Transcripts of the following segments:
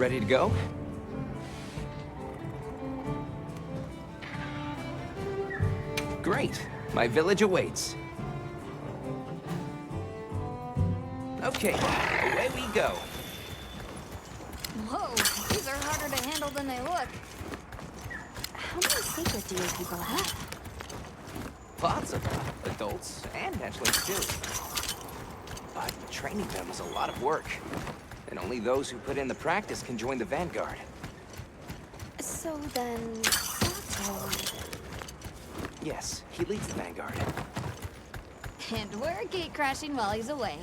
Ready to go? Great. My village awaits. Okay, away we go. Whoa, these are harder to handle than they look. How many secret do you people have? Lots of them, adults and hatchlings too. But training them is a lot of work. And only those who put in the practice can join the Vanguard. So then, Sato... Yes, he leads the Vanguard. And we're gate crashing while he's away.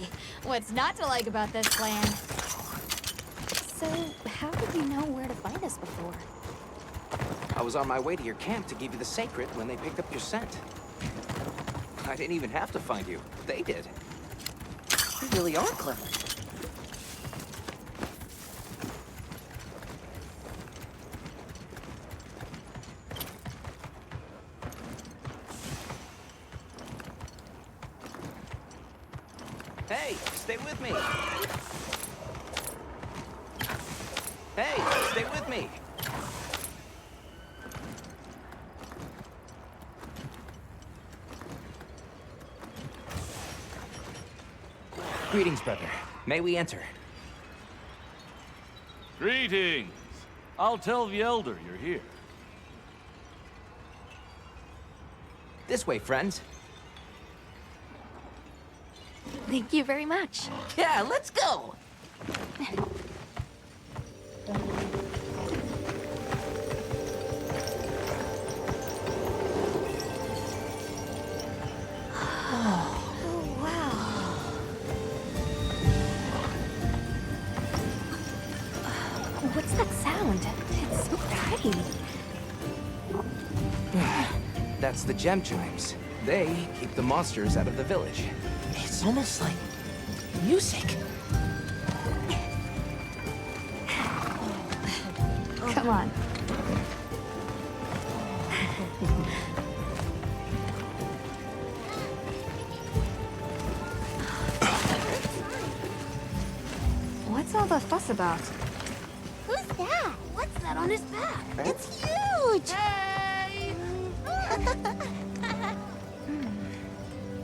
What's not to like about this plan? So, how did you know where to find us before? I was on my way to your camp to give you the sacred when they picked up your scent. I didn't even have to find you. They did. You really are clever. Hey, stay with me. Hey, stay with me. Greetings, brother. May we enter? Greetings. I'll tell the Elder you're here. This way, friends. Thank you very much. Yeah, let's go! Oh, wow. What's that sound? It's so pretty. That's the gem chimes. They keep the monsters out of the village. It's almost like music. Come on. What's all the fuss about? Who's that? What's that on his back? It's huge! Hey!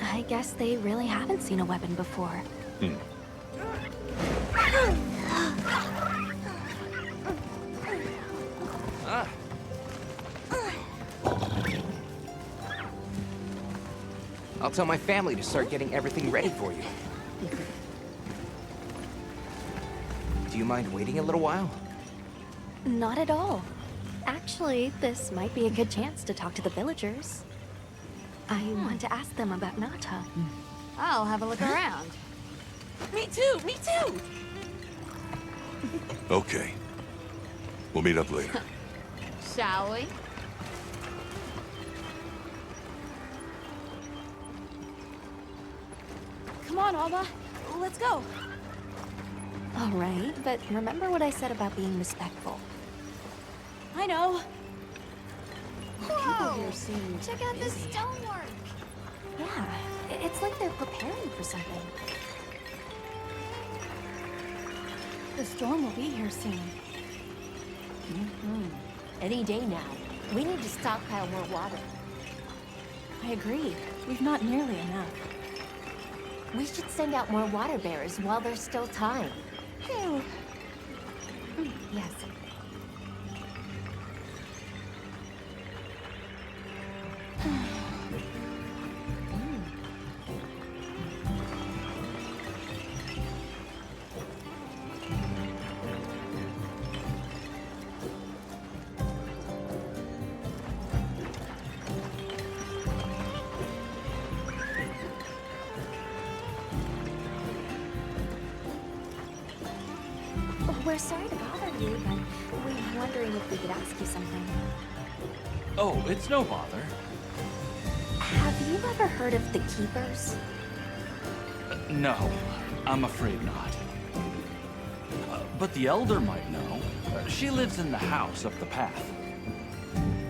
I guess they really haven't seen a weapon before. Ah. I'll tell my family to start getting everything ready for you. Do you mind waiting a little while? Not at all. Actually, this might be a good chance to talk to the villagers. I want to ask them about Nata. I'll have a look around. Me too, me too! Okay. We'll meet up later. Shall we? Come on, Alma. Let's go. All right, but remember what I said about being respectful. I know. Whoa! Here seem Check out this busy. stonework. Yeah, it's like they're preparing for something. The storm will be here soon. Any day now. We need to stockpile more water. I agree. We've not nearly enough. We should send out more water bearers while there's still time. Phew. Yes. We're sorry to bother you, but we're wondering if we could ask you something. Oh, it's no bother. Have you ever heard of the Keepers? No, I'm afraid not. But the Elder might know. She lives in the house up the path.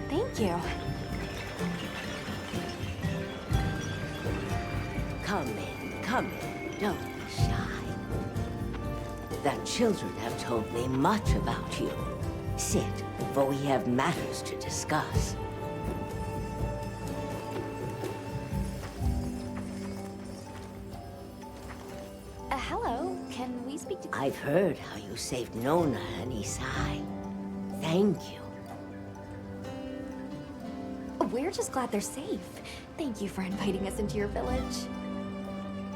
Thank you. Come in, come in. Don't be shy. that children have told me much about you. Sit, for we have matters to discuss. Hello, can we speak to... I've heard how you saved Nona and Isai. Thank you. We're just glad they're safe. Thank you for inviting us into your village.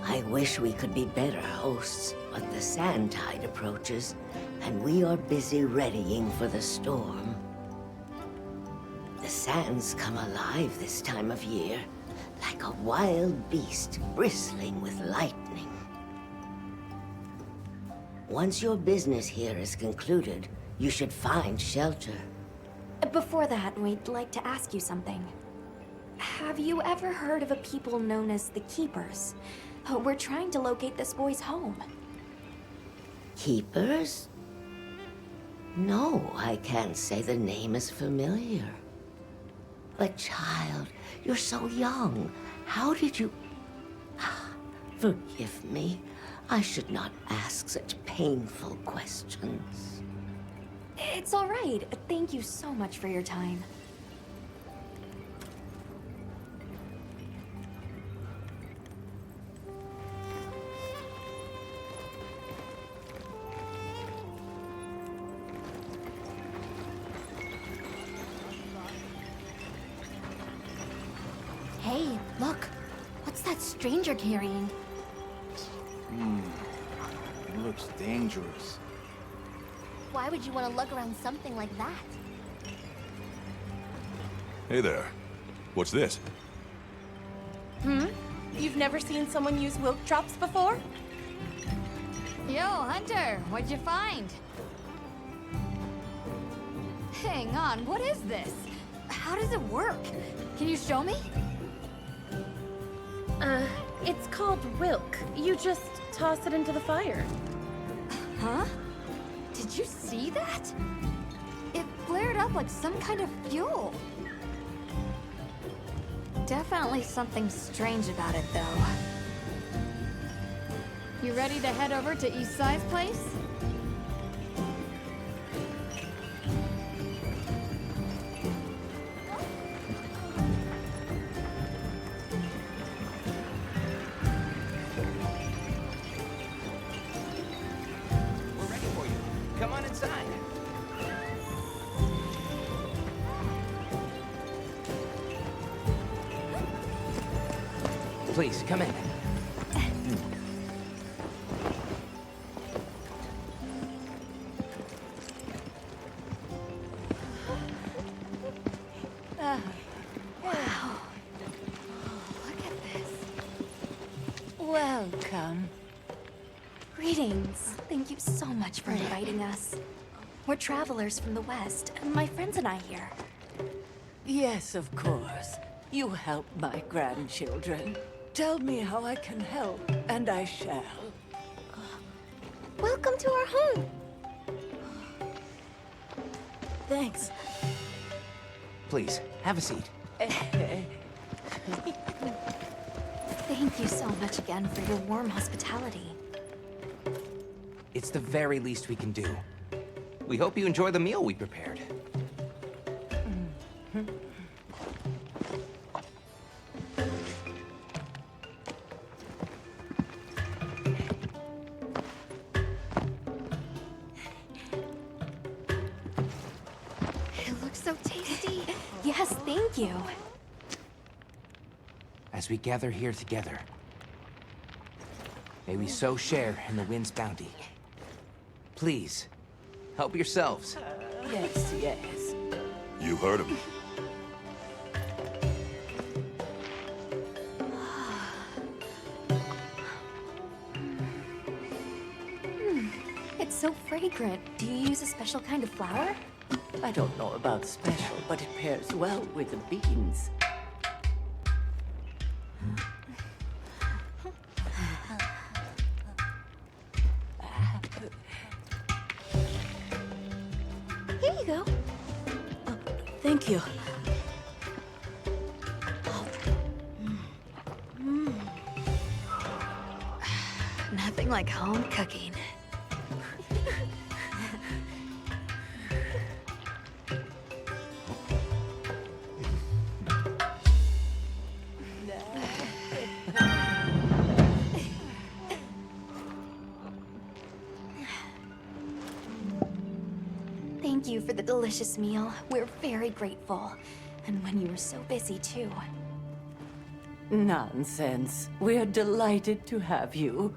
I wish we could be better hosts, but the sand tide approaches, and we are busy readying for the storm. The sands come alive this time of year, like a wild beast bristling with lightning. Once your business here is concluded, you should find shelter. Before that, we'd like to ask you something. Have you ever heard of a people known as the Keepers? We're trying to locate this boy's home. Keepers? No, I can't say the name is familiar. But child, you're so young. How did you... Forgive me. I should not ask such painful questions. It's all right. Thank you so much for your time. Hey, look. What's that stranger carrying? Looks dangerous. Why would you want to lug around something like that? Hey there. What's this? You've never seen someone use wilk drops before? Yo, Hunter, what'd you find? Hang on, what is this? How does it work? Can you show me? It's called wilk. You just toss it into the fire. Huh? Did you see that? It flared up like some kind of fuel. Definitely something strange about it, though. You ready to head over to Isai's place? We're ready for you. Come on inside. Please, come in. Look at this. Welcome. Greetings. Thank you so much for inviting us. We're travelers from the West, and my friends and I here. Yes, of course. You help my grandchildren. Tell me how I can help, and I shall. Welcome to our home. Thanks. Please, have a seat. Thank you so much again for your warm hospitality. It's the very least we can do. We hope you enjoy the meal we prepared. It looks so tasty. Yes, thank you. As we gather here together, may we so share in the wind's bounty. Please, help yourselves. Yes, yes. You heard him. It's so fragrant. Do you use a special kind of flower? I don't know about special, but it pairs well with the beans. Here you go. Thank you. Nothing like home cooking. Thank you for the delicious meal. We're very grateful. And when you were so busy, too. Nonsense. We're delighted to have you.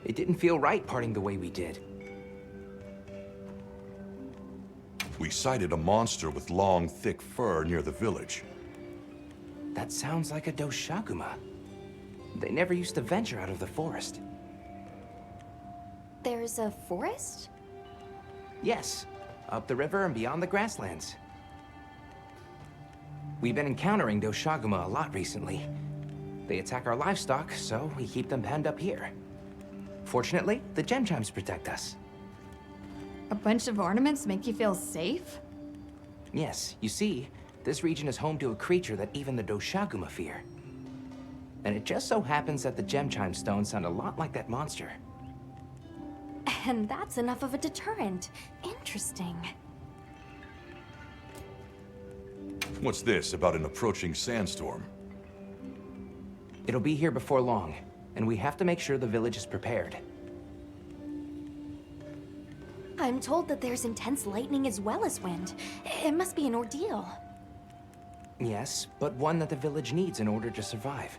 It didn't feel right parting the way we did. We sighted a monster with long, thick fur near the village. That sounds like a doshaguma. They never used to venture out of the forest. There's a forest? Yes, up the river and beyond the grasslands. We've been encountering doshaguma a lot recently. They attack our livestock, so we keep them penned up here. Fortunately, the gem chimes protect us. A bunch of ornaments make you feel safe? Yes, you see, this region is home to a creature that even the doshaguma fear. And it just so happens that the gem chime stones sound a lot like that monster. And that's enough of a deterrent. Interesting. What's this about an approaching sandstorm? It'll be here before long, and we have to make sure the village is prepared. I'm told that there's intense lightning as well as wind. It must be an ordeal. Yes, but one that the village needs in order to survive.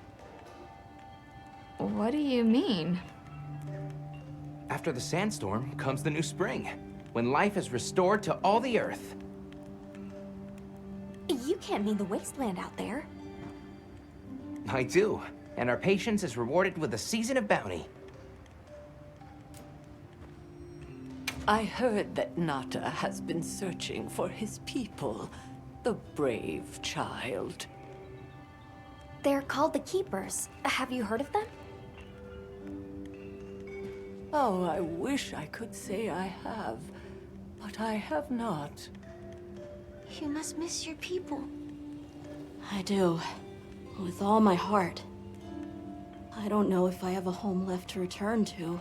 What do you mean? After the sandstorm comes the new spring, when life is restored to all the earth. You can't mean the wasteland out there. I do, and our patience is rewarded with a season of bounty. I heard that Nata has been searching for his people, the brave child. They're called the Keepers. Have you heard of them? Oh, I wish I could say I have, but I have not. You must miss your people. I do. With all my heart. I don't know if I have a home left to return to,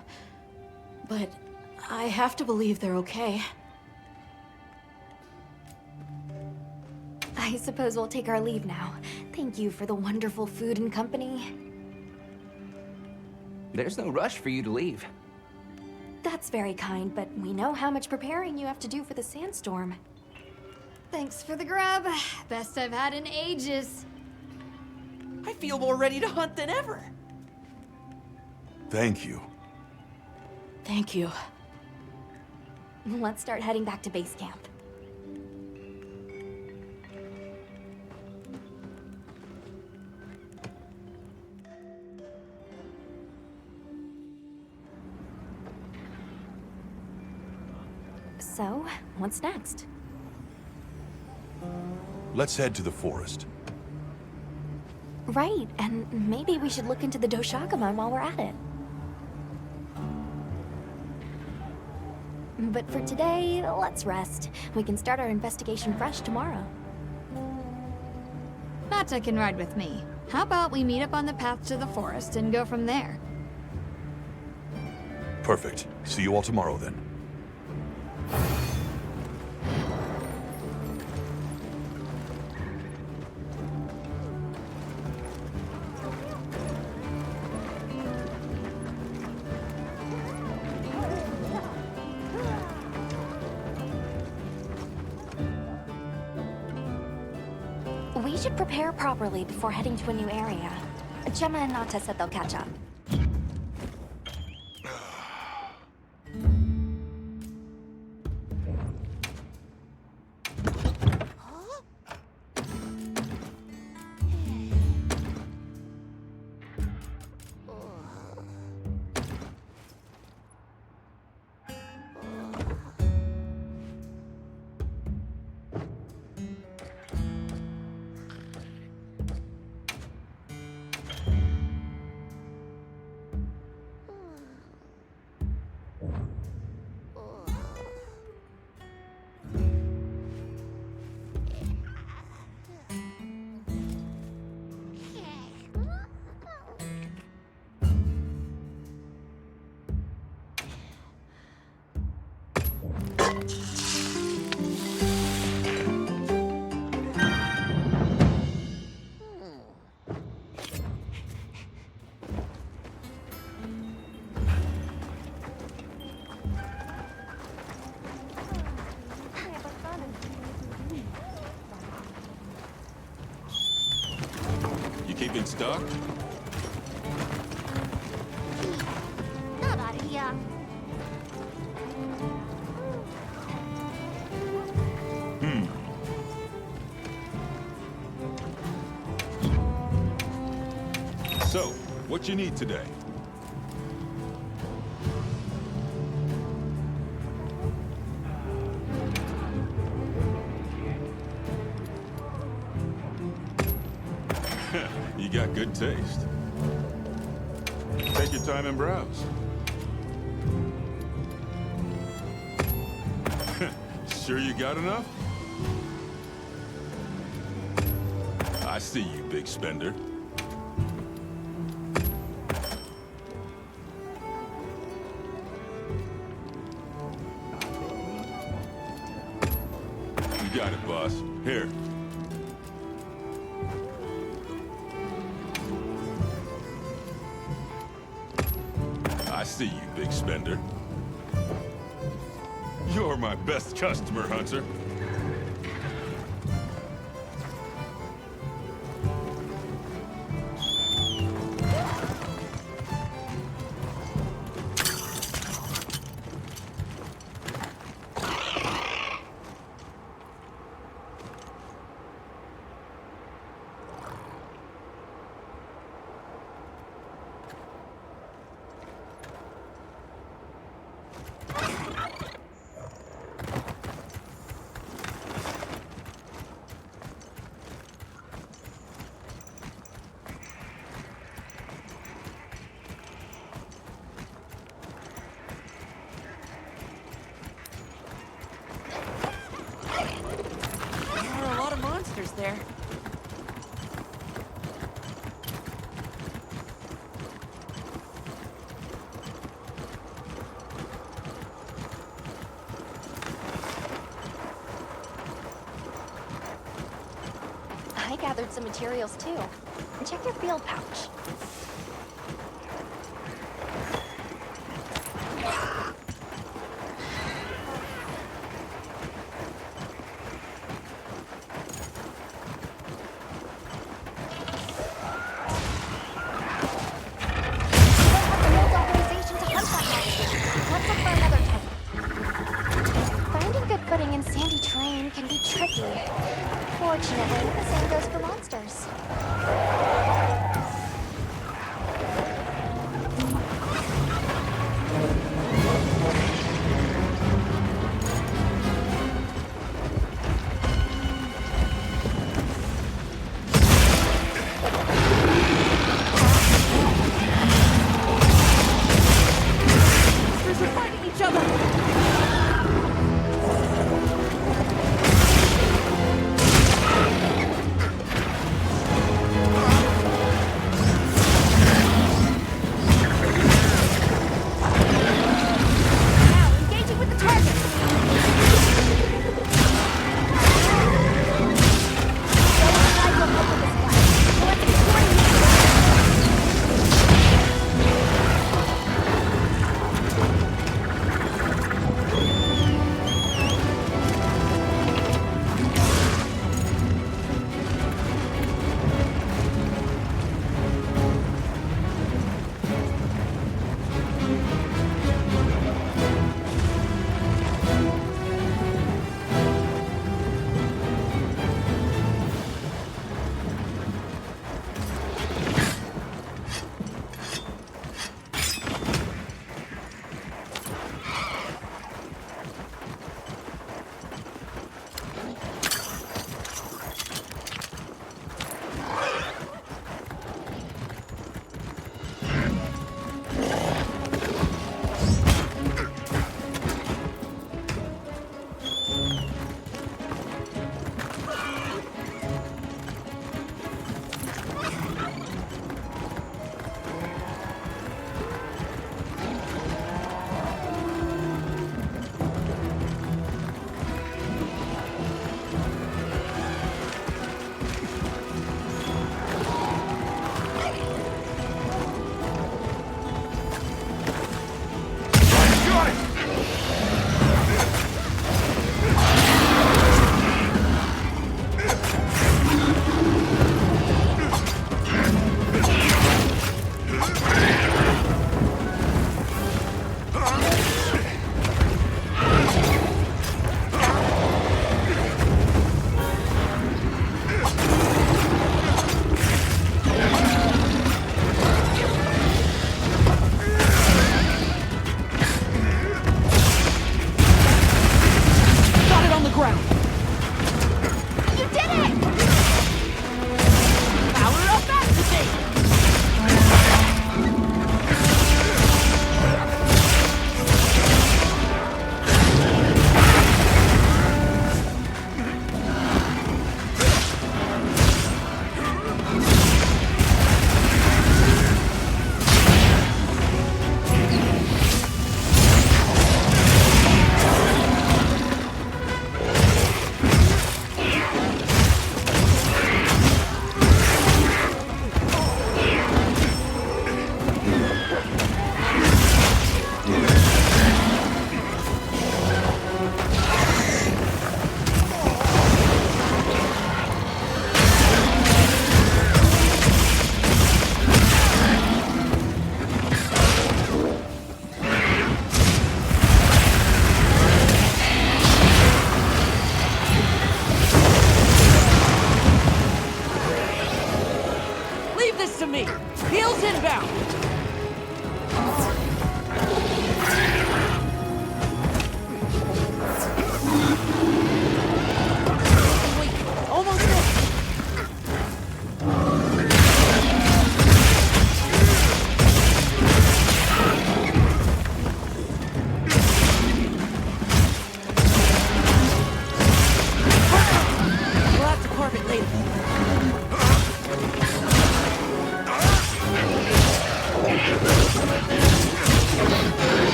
but I have to believe they're okay. I suppose we'll take our leave now. Thank you for the wonderful food and company. There's no rush for you to leave. That's very kind, but we know how much preparing you have to do for the sandstorm. Thanks for the grub. Best I've had in ages. I feel more ready to hunt than ever. Thank you. Thank you. Let's start heading back to base camp. So, what's next? Let's head to the forest. Right, and maybe we should look into the Doshagama while we're at it. But for today, let's rest. We can start our investigation fresh tomorrow. Nata can ride with me. How about we meet up on the path to the forest and go from there? Perfect. See you all tomorrow then. We should prepare properly before heading to a new area. Gemma and Nata said they'll catch up. stuck? Not out of here. So, what you need today? You got good taste. Take your time and browse. Sure you got enough? I see you, big spender. You got it, boss. Here. I see you, big spender. You're my best customer, Hunter. There. I gathered some materials too. Check your field pouch. Footing in sandy terrain can be tricky. Fortunately, the same goes for monsters. Monsters are fighting each other!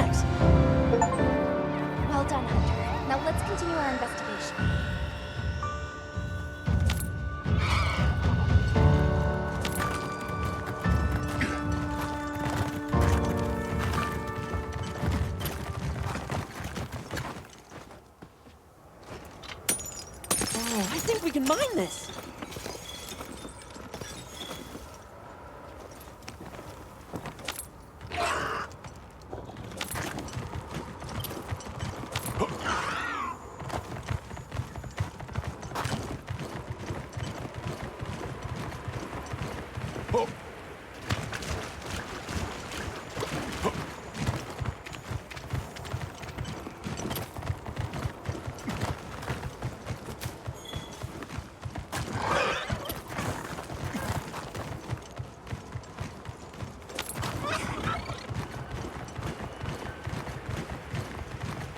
next? Well done, Hunter. Now let's continue our investigation. Oh, I think we can mine this.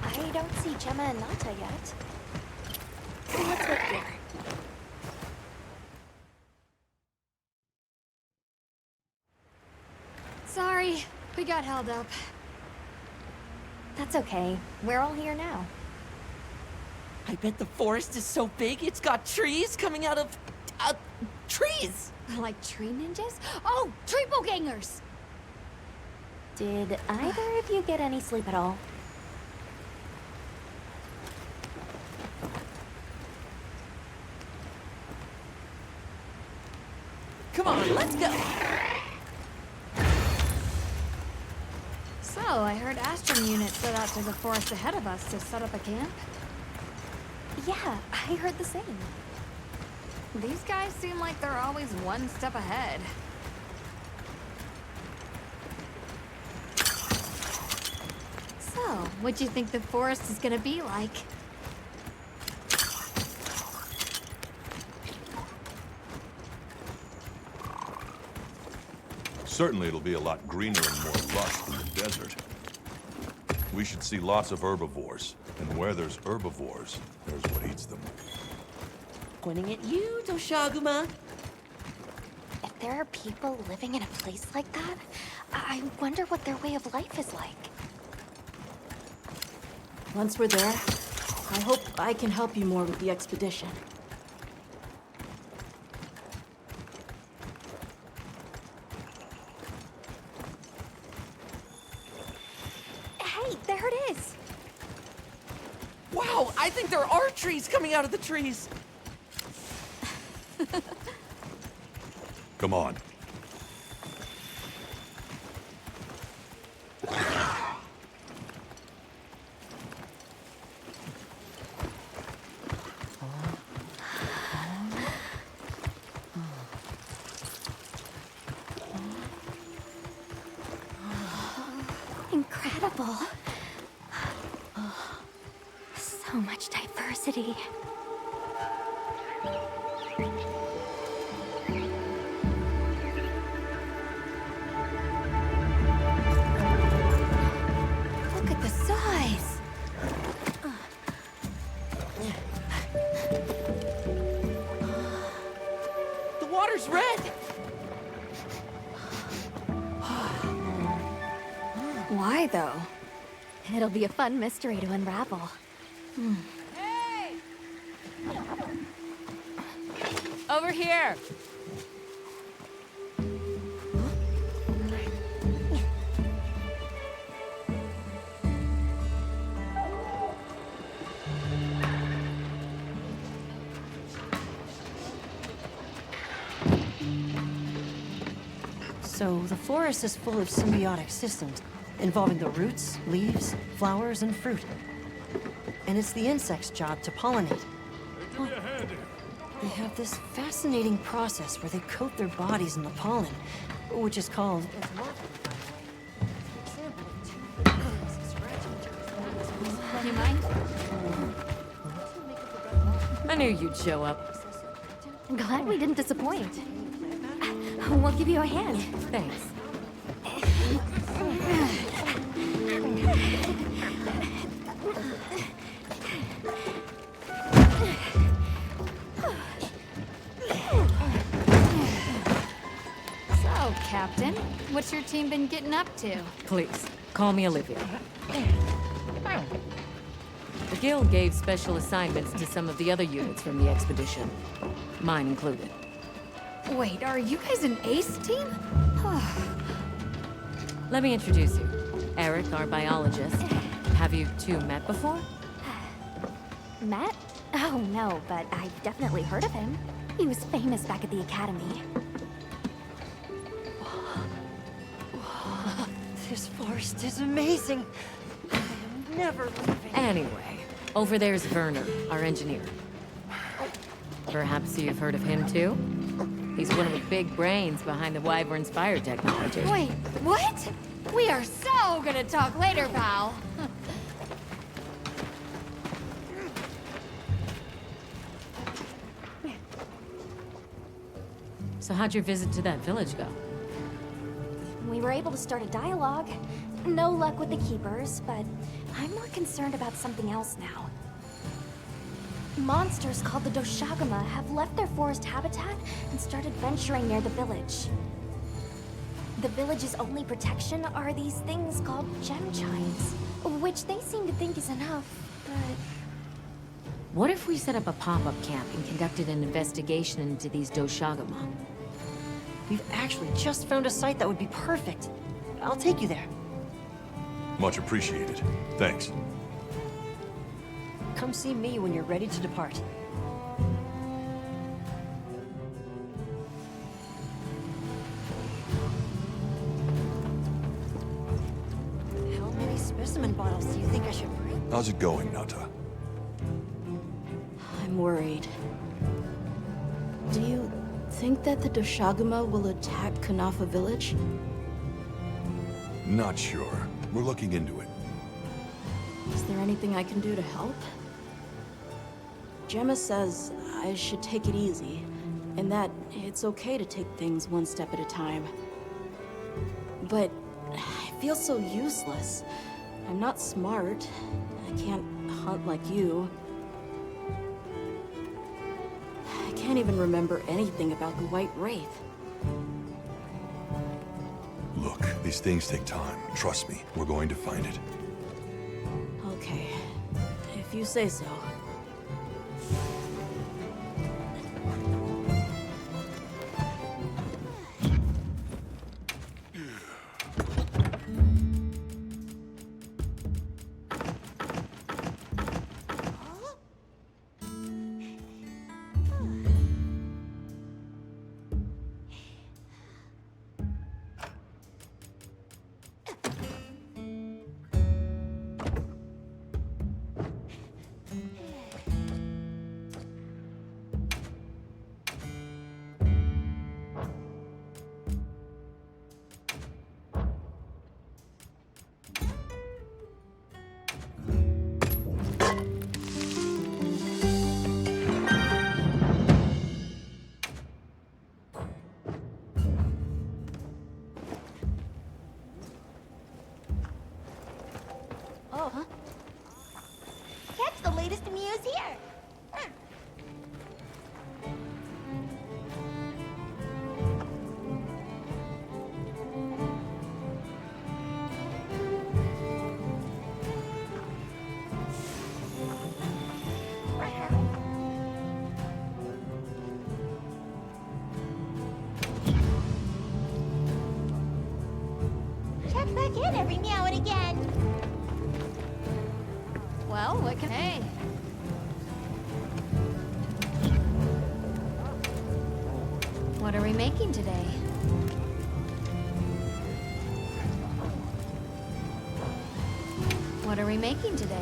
I don't see Gemma and Nata yet. So let's wait here. Sorry, we got held up. That's okay. We're all here now. I bet the forest is so big it's got trees coming out of... trees! Like tree ninjas? Oh, triple gangers! Did either of you get any sleep at all? Come on, let's go! So, I heard Astrum units set out to the forest ahead of us to set up a camp. Yeah, I heard the same. These guys seem like they're always one step ahead. So, what do you think the forest is gonna be like? Certainly it'll be a lot greener and more lush than the desert. We should see lots of herbivores. And where there's herbivores, there's what eats them. Pointing at you, Toshaguma. If there are people living in a place like that, I wonder what their way of life is like. Once we're there, I hope I can help you more with the expedition. Hey, there it is! Wow, I think there are trees coming out of the trees. Come on. Incredible. So much diversity. Look at the size! The water's red. Why, though? It'll be a fun mystery to unravel. Hey! Over here! So, the forest is full of symbiotic systems, involving the roots, leaves, flowers, and fruit. And it's the insect's job to pollinate. They have this fascinating process where they coat their bodies in the pollen, which is called... You mind? I knew you'd show up. I'm glad we didn't disappoint. We'll give you a hand. Thanks. So, Captain, what's your team been getting up to? Please, Call me Olivia. The Guild gave special assignments to some of the other units from the expedition, mine included. Wait, are you guys an ace team? Let me introduce you. Eric, our biologist. Have you two met before? Matt? Oh, no, but I've definitely heard of him. He was famous back at the academy. This forest is amazing. I am never leaving. Anyway, over there's Werner, our engineer. Perhaps you've heard of him too? He's one of the big brains behind the Wyvern's fire technology. Wait, what? We are so gonna talk later, pal. So how'd your visit to that village go? We were able to start a dialogue. No luck with the Keepers, but I'm more concerned about something else now. Monsters called the Doshagama have left their forest habitat and started venturing near the village. The village's only protection are these things called gem chimes, which they seem to think is enough, but... What if we set up a pop-up camp and conducted an investigation into these Doshagama? We've actually just found a site that would be perfect. I'll take you there. Much appreciated. Thanks. Come see me when you're ready to depart. How many specimen bottles do you think I should bring? How's it going, Nata? I'm worried. Do you think that the Doshagama will attack Kanafa village? Not sure. We're looking into it. Is there anything I can do to help? Gemma says I should take it easy, and that it's okay to take things one step at a time. But I feel so useless. I'm not smart. I can't hunt like you. I can't even remember anything about the White Wraith. Look, these things take time. Trust me, we're going to find it. Okay, if you say so. Catch the latest news here. Check back in every meow and again. Well, what can... Hey. What are we making today? What are we making today?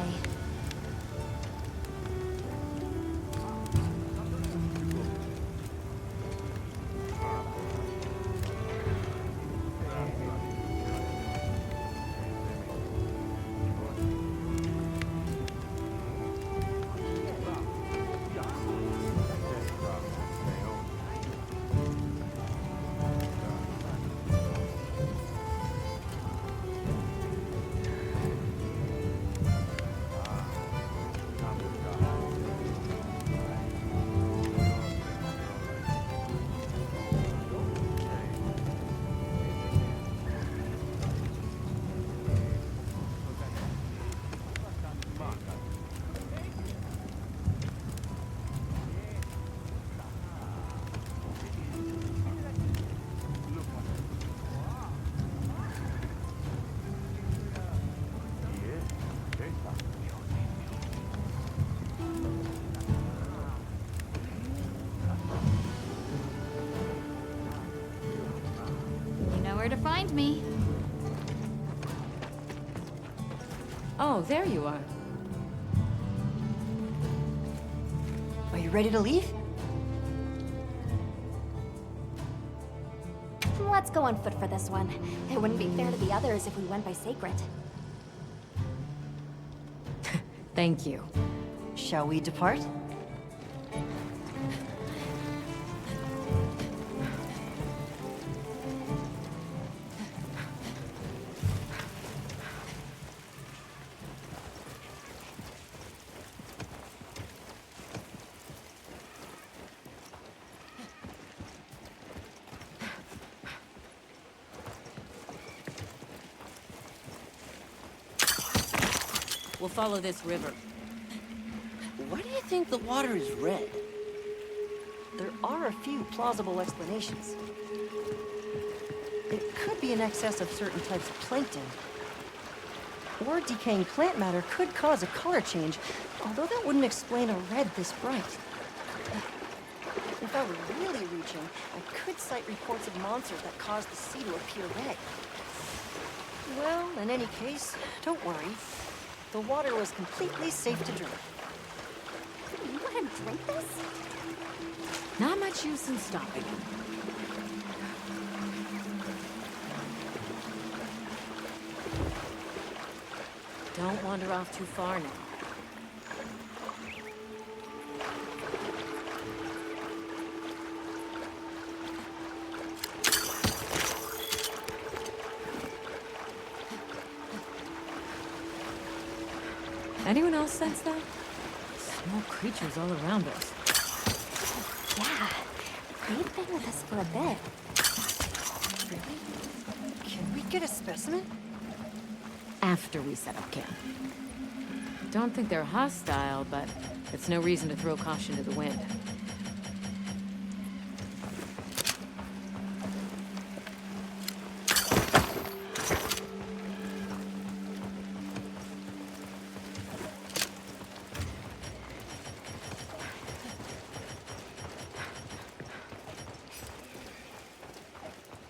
find me. Oh, there you are. Are you ready to leave? Let's go on foot for this one. It wouldn't be fair to the others if we went by sacred. Thank you. Shall we depart? We'll follow this river. Why do you think the water is red? There are a few plausible explanations. It could be in excess of certain types of plankton. Or decaying plant matter could cause a color change, although that wouldn't explain a red this bright. If I were really reaching, I could cite reports of monsters that caused the sea to appear red. Well, in any case, don't worry. The water was completely safe to drink. You let him drink this? Not much use in stopping him. Don't wander off too far now. Anyone else sense that? Small creatures all around us. Yeah. They've been with us for a bit. Really? Can we get a specimen? After we set up camp. Don't think they're hostile, but it's no reason to throw caution to the wind.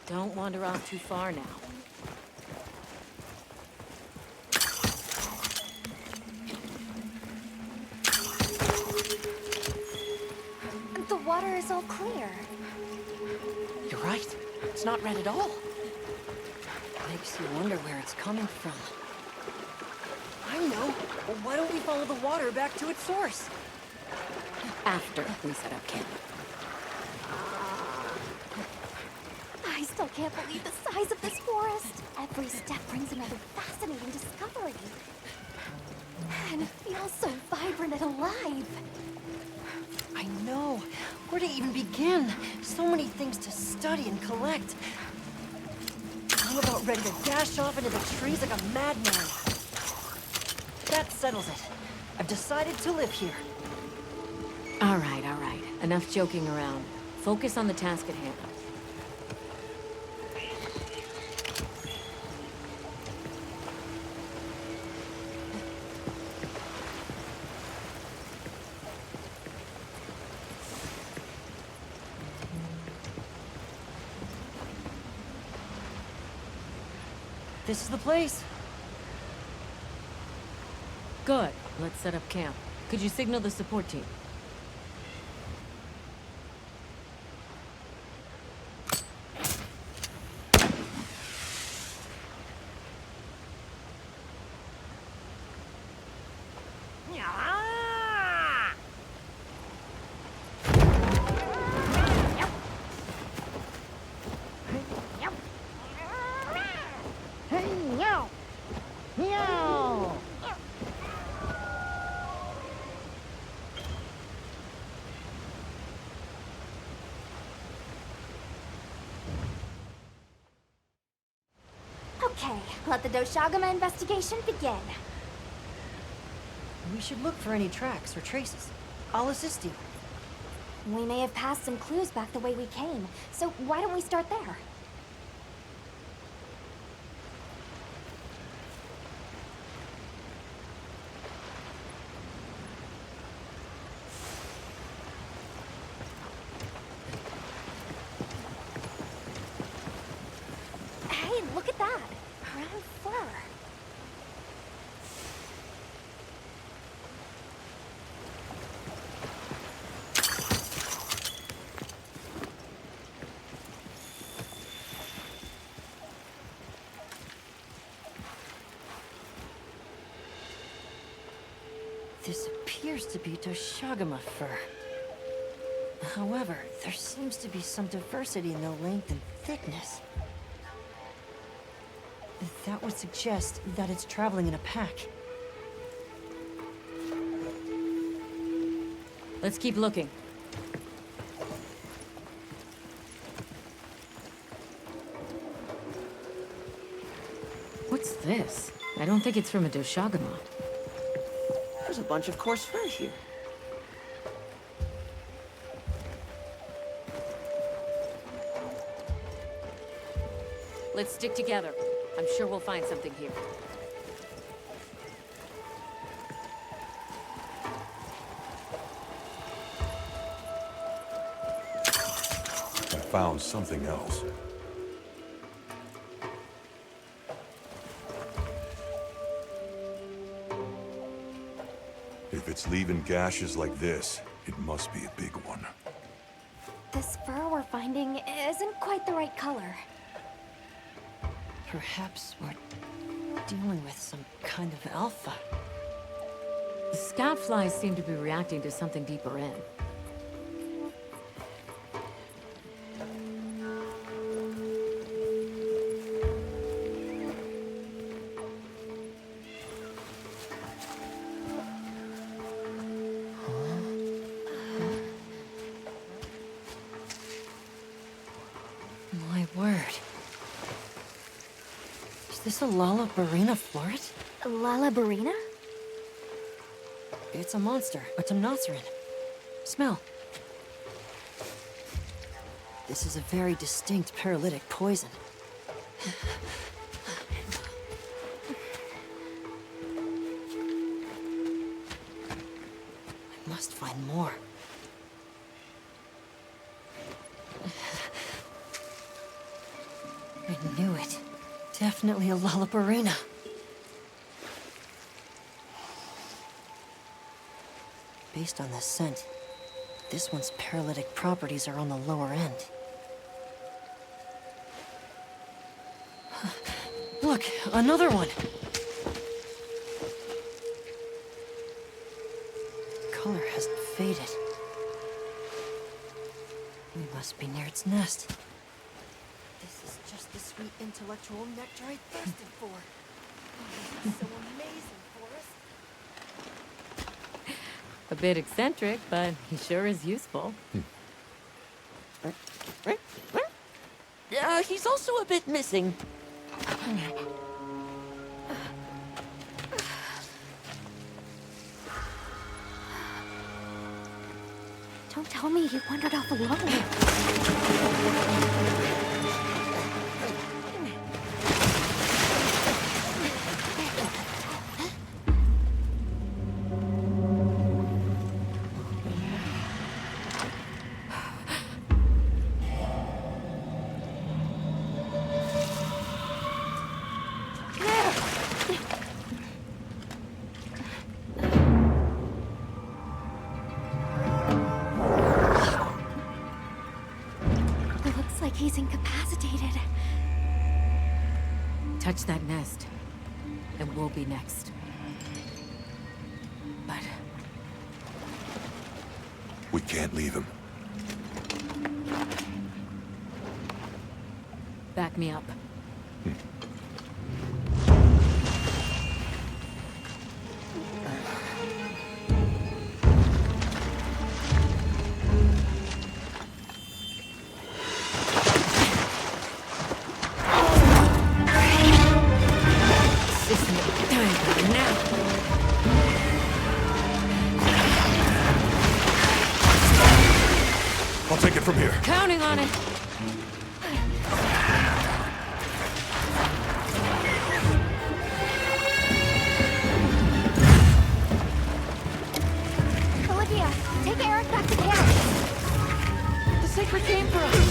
Don't wander off too far now. The water is all clear. You're right. It's not red at all. Makes you wonder where it's coming from. I know. Well, why don't we follow the water back to its source? After we set up camp. I still can't believe the size of this forest. Every step brings another fascinating discovery. And it feels so vibrant and alive. I know. Where to even begin? So many things to study and collect. I'm about ready to dash off into the trees like a madman. That settles it. I've decided to live here. All right, all right. Enough joking around. Focus on the task at hand. This is the place. Good. Let's set up camp. Could you signal the support team? Okay, let the Doshagama investigation begin. We should look for any tracks or traces. I'll assist you. We may have passed some clues back the way we came, so why don't we start there? Hey, This appears to be Doshagama fur. However, there seems to be some diversity in the length and thickness. That would suggest that it's traveling in a pack. Let's keep looking. What's this? I don't think it's from a Doshagama. There's a bunch of coarse fur here. Let's stick together. I'm sure we'll find something here. I found something else. If it's leaving gashes like this, it must be a big one. This fur we're finding isn't quite the right color. Perhaps we're dealing with some kind of alpha. The scout flies seem to be reacting to something deeper in. My word. Is this a Lalabarina floret? Lalabarina? It's a monster, a Temnoceran. Smell. This is a very distinct paralytic poison. I must find more. I knew it. Definitely a Lalabarina. Based on the scent, this one's paralytic properties are on the lower end. Look, another one! Color hasn't faded. We must be near its nest. This is just the sweet intellectual nectar I thirsted for. Oh, this is so amazing, Forrest. A bit eccentric, but he sure is useful. He's also a bit missing. Don't tell me he wandered off alone. He's incapacitated. Touch that nest, and we'll be next. But We can't leave him. back me up. I'll take it from here. Counting on it. Olivia, take Eric back to camp. The sacred came for us.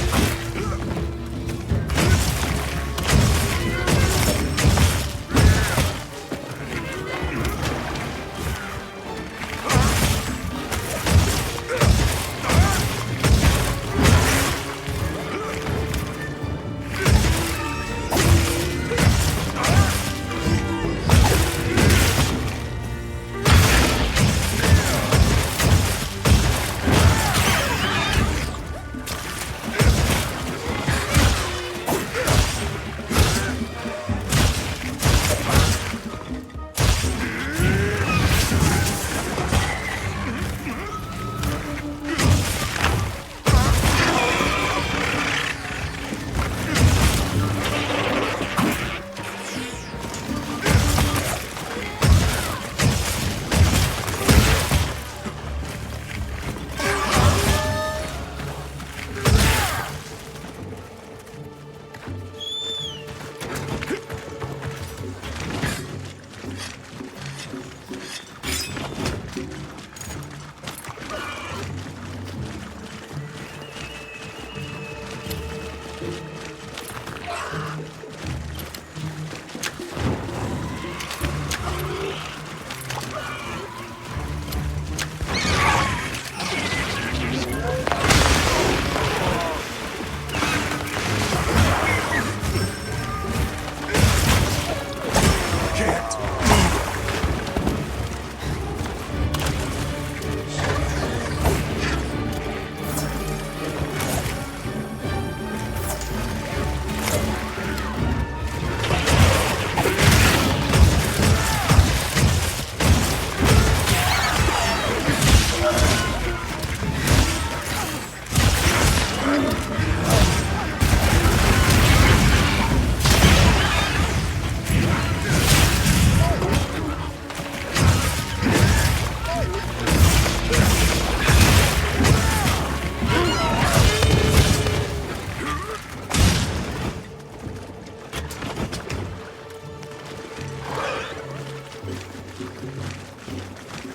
Don't get dragged into their fight!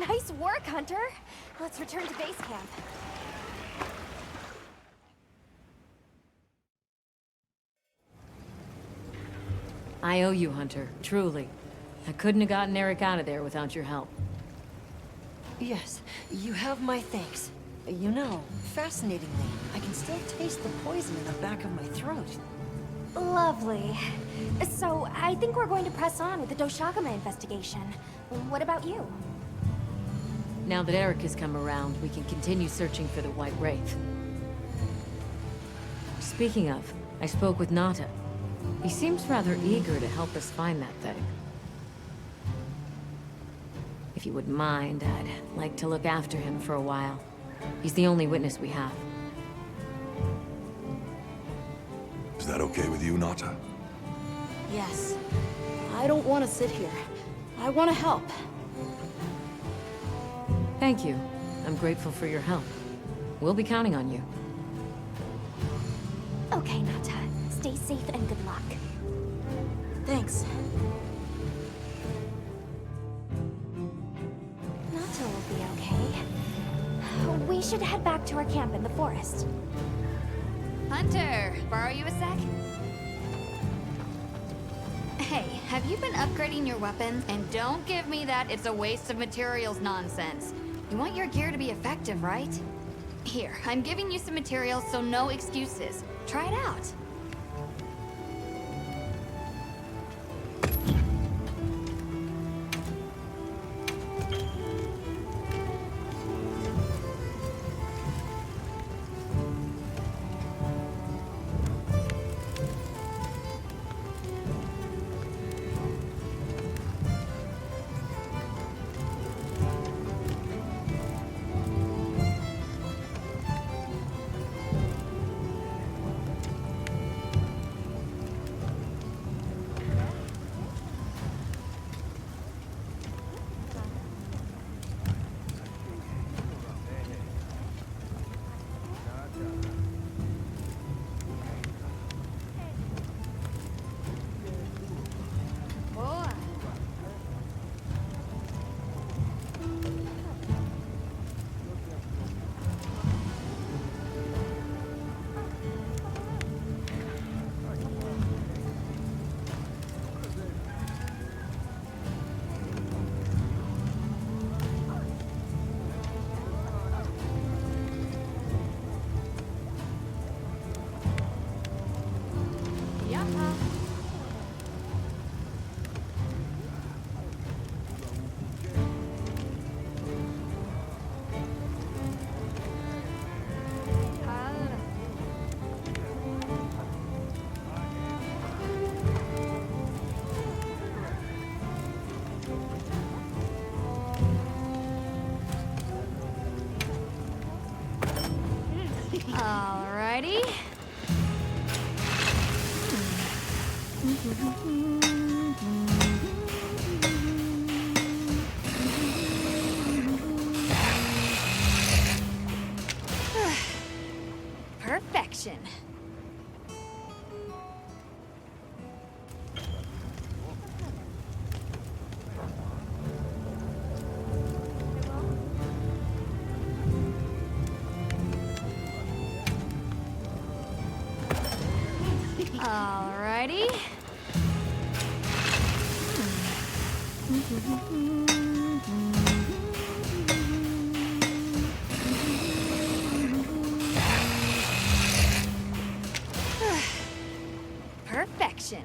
Nice work, Hunter. Let's return to base camp. I owe you, Hunter. Truly. I couldn't have gotten Eric out of there without your help. Yes, you have my thanks. You know, fascinatingly, I can still taste the poison in the back of my throat. Lovely. So, I think we're going to press on with the Doshagama investigation. What about you? Now that Eric has come around, we can continue searching for the White Wraith. Speaking of, I spoke with Nata. He seems rather eager to help us find that thing. If you wouldn't mind, I'd like to look after him for a while. He's the only witness we have. Is that okay with you, Nata? Yes. I don't want to sit here. I want to help. Thank you. I'm grateful for your help. We'll be counting on you. Okay, Nata. Stay safe and good luck. Thanks. Nata will be okay. We should head back to our camp in the forest. Hunter, borrow you a sec? Hey, have you been upgrading your weapons? And don't give me that it's a waste of materials nonsense. You want your gear to be effective, right? Here, I'm giving you some materials, so no excuses. Try it out. Alrighty. Perfection. Alrighty. Perfection.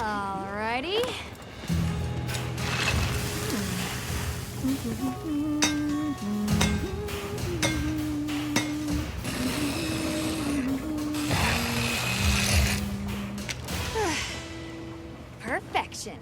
Alrighty. Perfection.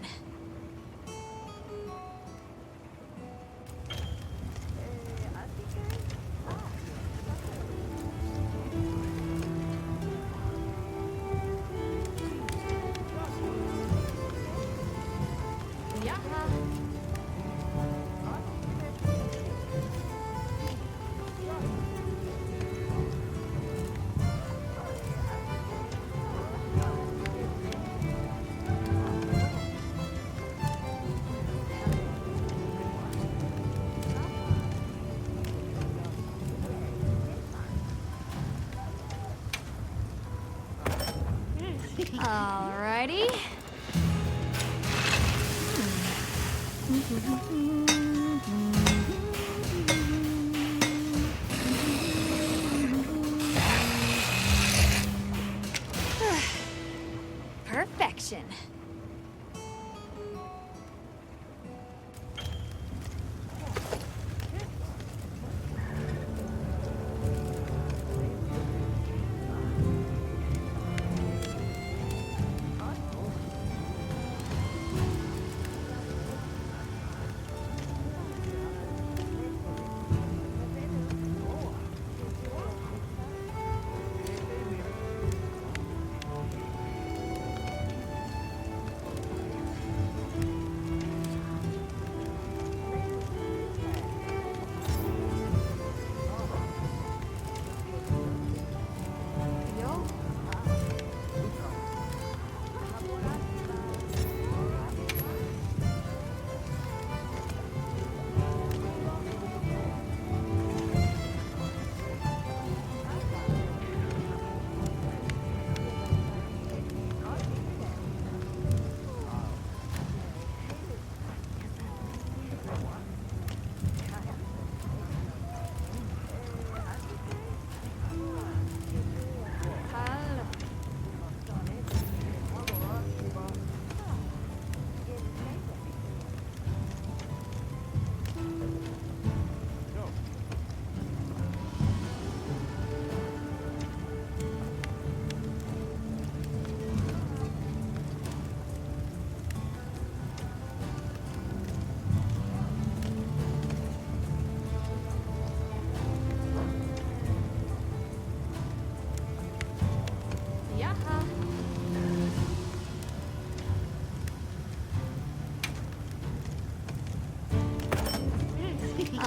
Alrighty. Perfection.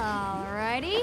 Alrighty.